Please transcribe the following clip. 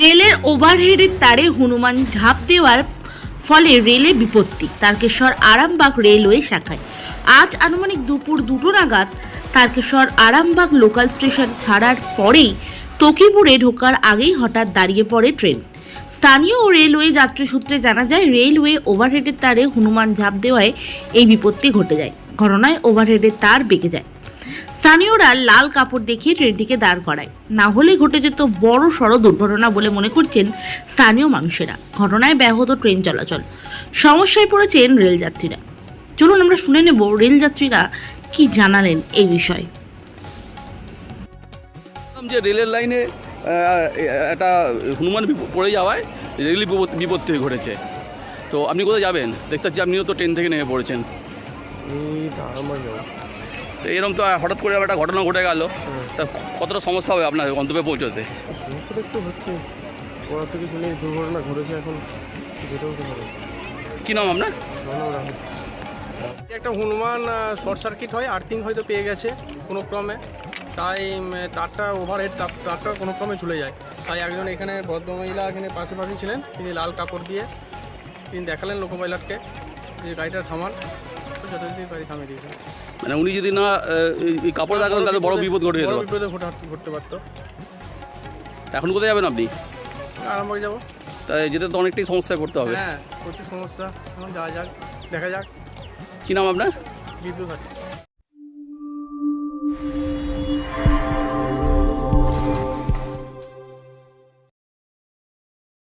রেলের ওভারহেডের তারে হনুমান ঝাঁপ দেওয়ার ফলে রেলে বিপত্তি। তারকেশ্বর আরামবাগ রেলওয়ে শাখায় আজ আনুমানিক দুপুর 2টো নাগাদ তারকেশ্বর আরামবাগ লোকাল স্টেশন ছাড়ার পরেই তকিপুরে ঢোকার আগেই হঠাৎ দাঁড়িয়ে পড়ে ট্রেন। স্থানীয় ও রেলওয়ে যাত্রী সূত্রে জানা যায়, রেলওয়ে ওভারহেডের তারে হনুমান ঝাঁপ দেওয়ায় এই বিপত্তি ঘটে যায়। ঘটনায় ওভারহেডের তার বেঁকে যায়। স্থানীয়রা লাল কাপড় দেখিয়ে ট্রেনটিকে দাঁড় করায়, না হলে ঘটে যেত বড় সড় দুর্ঘটনা বলে মনে করছেন স্থানীয় মানুষেরা। ঘটনায় ব্যাহত ট্রেন চলাচল, সমস্যায় পড়েছেন রেলযাত্রীরা। চলুন আমরা শুনে নেব রেলযাত্রীরা কি জানালেন এই বিষয়ে। যে রেলের লাইনে একটা হনুমান পড়ে যাওয়ায় রেল বিপত্তি ঘটেছে। তো আপনি কোথায় যাবেন? দেখতে পাচ্ছি আপনিও তো ট্রেন থেকে নেমে পড়েছেন। তো এরকম তো হঠাৎ করে একটা ঘটনা ঘটে গেল, তা কতটা সমস্যা হবে আপনার গন্তব্যে পৌঁছতে? সমস্যা একটু হচ্ছে, ওরা থেকে শুনে দুর্ঘটনা ঘটেছে, এখন যেটাও হতে পারে। কী নাম আপনার? একটা হনুমান শর্ট সার্কিট হয়, আর্থিং হয়তো পেয়ে গেছে কোনো ক্রমে, তাই তারটা ওভারহেড তারটা কোনো ক্রমে ঝুলে যায়। তাই একজন এখানে ভদ্রমহিলা এখানে পাশাপাশি ছিলেন, তিনি লাল কাপড় দিয়ে তিনি দেখালেন লোকো পাইলটকে যে গাড়িটা থামান, তো যথারীতি গাড়ি থামিয়ে দিয়েছেন। মানে উনি যদি না এই কাপড় দেখালেন তাহলে বড় বিপদ ঘটে যেত। বিপদে ঘটতে পারতো। এখন কোথায় যাবেন আপনি? আরামবাগ যাবো। তাই যেতে তো অনেকটাই সমস্যা করতে হবে। হ্যাঁ, প্রচুর সমস্যা, এখন যাওয়া যাক, দেখা যাক। কী নাম আপনার? বিদ্যুৎ